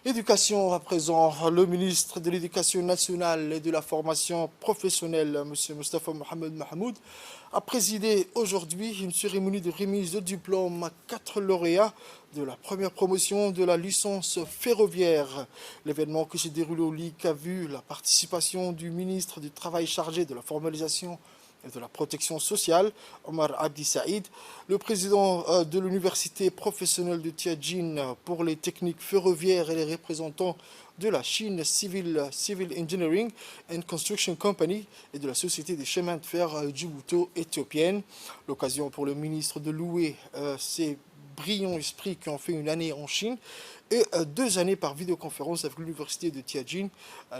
Éducation à présent, le ministre de l'Éducation nationale et de la formation professionnelle, M. Moustapha Mohamed Mahmoud, a présidé aujourd'hui une cérémonie de remise de diplôme à 4 lauréats de la première promotion de la licence ferroviaire. L'événement qui s'est déroulé au LIC a vu la participation du ministre du Travail chargé de la formalisation et de la protection sociale, Omar Abdi Saïd, le président de l'université professionnelle de Tianjin pour les techniques ferroviaires et les représentants de la Chine Civil Engineering and Construction Company et de la Société des chemins de fer djibouto-éthiopienne. L'occasion pour le ministre de louer ses brillants esprits qui ont fait une année en Chine et 2 années par vidéoconférence avec l'université de Tianjin.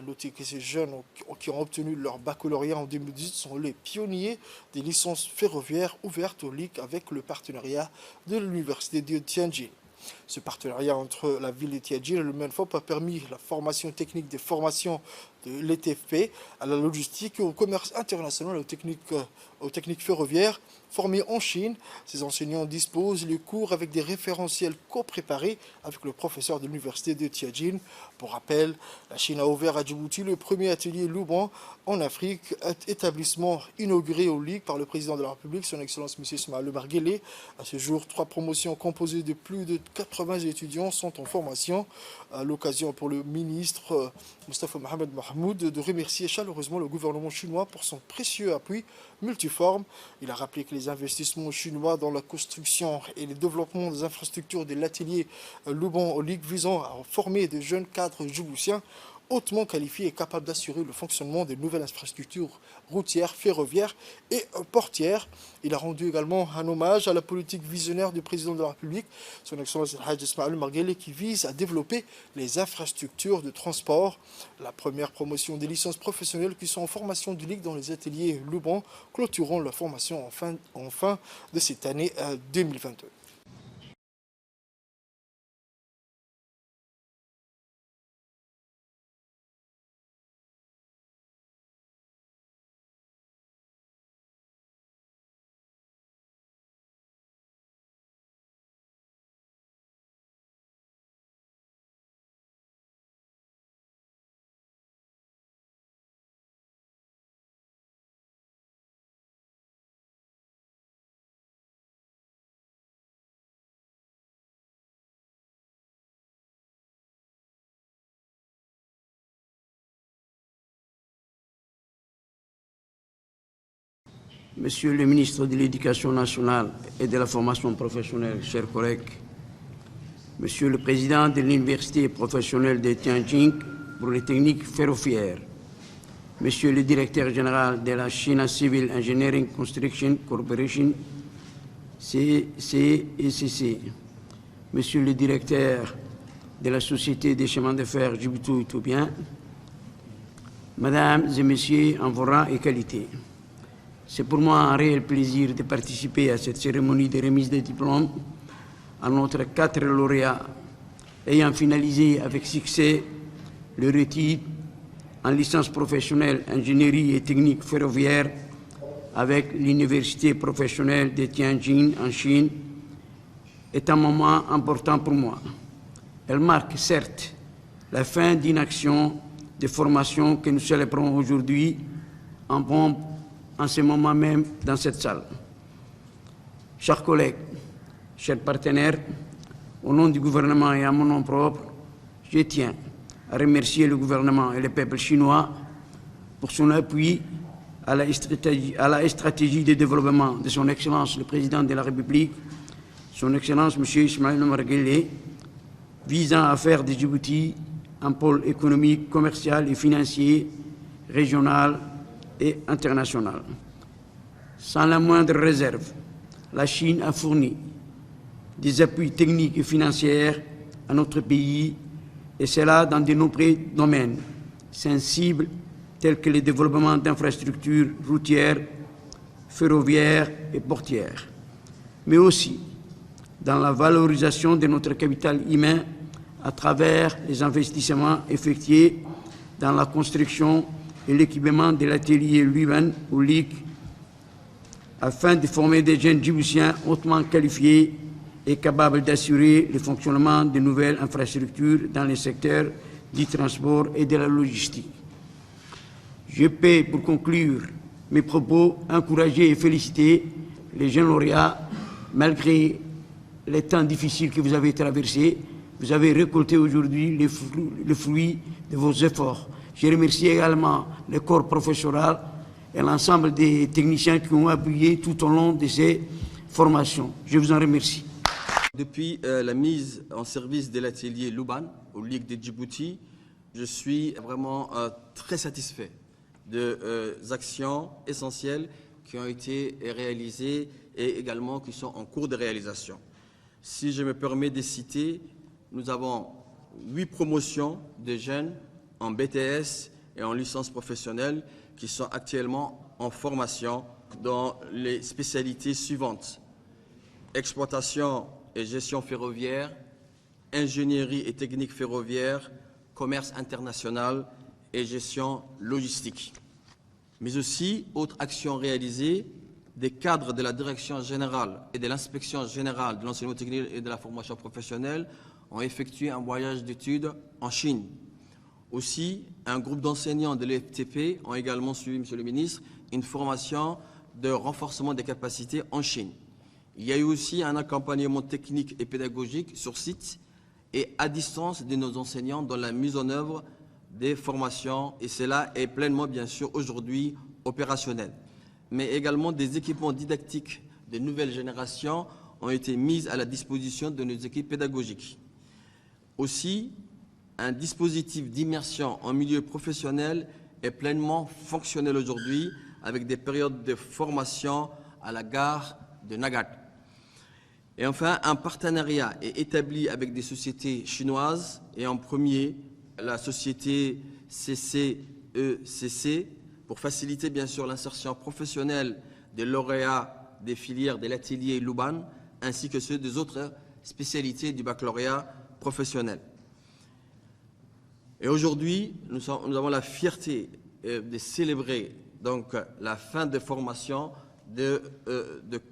Notez que ces jeunes qui ont obtenu leur baccalauréat en 2018 sont les pionniers des licences ferroviaires ouvertes au LIC avec le partenariat de l'université de Tianjin. Ce partenariat entre la ville de Tianjin et le MENFOP a permis la formation technique des formations de l'ETFP à la logistique et au commerce international aux techniques ferroviaires formés en Chine. Ces enseignants disposent les cours avec des référentiels co-préparés avec le professeur de l'université de Tianjin. Pour rappel, la Chine a ouvert à Djibouti le premier atelier Luban en Afrique, établissement inauguré au LIC par le président de la République, son Excellence M. Ismaël Omar Guelleh. À ce jour, 3 promotions composées de plus de 80 étudiants sont en formation. À l'occasion pour le ministre Moustapha Mohamed Mahmoud de remercier chaleureusement le gouvernement chinois pour son précieux appui multiforme. Il a rappelé que les investissements chinois dans la construction et le développement des infrastructures de l'atelier Luban au LIC visant à former de jeunes cadres djiboutiens hautement qualifiés et capables d'assurer le fonctionnement des nouvelles infrastructures routières, ferroviaires et portières. Il a rendu également un hommage à la politique visionnaire du président de la République, son Excellence Hadj Ismaël Omar Guelleh, qui vise à développer les infrastructures de transport. La première promotion des licences professionnelles qui sont en formation du LIC dans les ateliers Luban clôtureront la formation en fin de cette année 2022. Monsieur le ministre de l'Éducation nationale et de la formation professionnelle, chers collègues, Monsieur le président de l'Université professionnelle de Tianjin pour les techniques ferroviaires, Monsieur le directeur général de la China Civil Engineering Construction Corporation, CECC, Monsieur le directeur de la Société des chemins de fer djibouto-éthiopiens, Mesdames et Messieurs en vos rangs et qualités, c'est pour moi un réel plaisir de participer à cette cérémonie de remise de diplôme à notre 4 lauréats ayant finalisé avec succès leur étude en licence professionnelle ingénierie et technique ferroviaire avec l'université professionnelle de Tianjin en Chine est un moment important pour moi. Elle marque certes la fin d'une action de formation que nous célébrons aujourd'hui en pompe en ce moment même dans cette salle. Chers collègues, chers partenaires, au nom du gouvernement et à mon nom propre, je tiens à remercier le gouvernement et le peuple chinois pour son appui à la stratégie de développement de son Excellence le Président de la République, son Excellence M. Ismaël Omar Guelleh, visant à faire de Djibouti un pôle économique, commercial et financier, régional et international. Sans la moindre réserve, la Chine a fourni des appuis techniques et financiers à notre pays, et cela dans de nombreux domaines sensibles tels que le développement d'infrastructures routières, ferroviaires et portières, mais aussi dans la valorisation de notre capital humain à travers les investissements effectués dans la construction et l'équipement de l'atelier Luban au LIC afin de former des jeunes djiboutiens hautement qualifiés est capable d'assurer le fonctionnement de nouvelles infrastructures dans les secteurs du transport et de la logistique. Je peux, pour conclure mes propos, encourager et féliciter les jeunes lauréats. Malgré les temps difficiles que vous avez traversés, vous avez récolté aujourd'hui le fruit de vos efforts. Je remercie également le corps professoral et l'ensemble des techniciens qui ont appuyé tout au long de ces formations. Je vous en remercie. Depuis la mise en service de l'atelier Louban au Ligue de Djibouti, je suis vraiment très satisfait des actions essentielles qui ont été réalisées et également qui sont en cours de réalisation. Si je me permets de citer, nous avons 8 promotions de jeunes en BTS et en licence professionnelle qui sont actuellement en formation dans les spécialités suivantes: exploitation et gestion ferroviaire, ingénierie et technique ferroviaire, commerce international et gestion logistique. Mais aussi, autre action réalisée, des cadres de la Direction générale et de l'Inspection générale de l'enseignement technique et de la formation professionnelle ont effectué un voyage d'études en Chine. Aussi, un groupe d'enseignants de l'EFTP ont également suivi, Monsieur le ministre, une formation de renforcement des capacités en Chine. Il y a eu aussi un accompagnement technique et pédagogique sur site et à distance de nos enseignants dans la mise en œuvre des formations, et cela est pleinement, bien sûr, aujourd'hui opérationnel. Mais également des équipements didactiques de nouvelle génération ont été mis à la disposition de nos équipes pédagogiques. Aussi, un dispositif d'immersion en milieu professionnel est pleinement fonctionnel aujourd'hui avec des périodes de formation à la gare de Nagat. Et enfin, un partenariat est établi avec des sociétés chinoises et en premier, la société CCECC pour faciliter bien sûr l'insertion professionnelle des lauréats des filières de l'atelier Louban ainsi que ceux des autres spécialités du baccalauréat professionnel. Et aujourd'hui, nous avons la fierté de célébrer donc la fin de formation de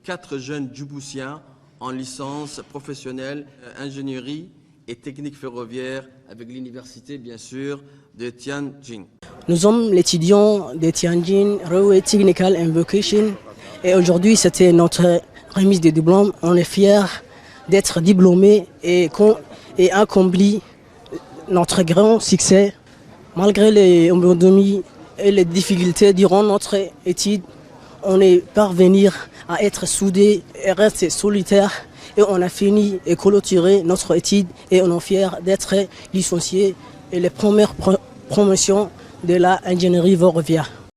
4 jeunes djiboutiens en licence professionnelle ingénierie et technique ferroviaire avec l'université, bien sûr, de Tianjin. Nous sommes les étudiants de Tianjin Railway Technical and Vocation et aujourd'hui c'était notre remise de diplôme. On est fiers d'être diplômés et accompli notre grand succès. Malgré les embardements et les difficultés durant notre étude, on est parvenu à être soudés et rester solitaires. Et on a fini et clôturé notre étude et on est fiers d'être licenciés et les premières promotions de l'ingénierie ferroviaire.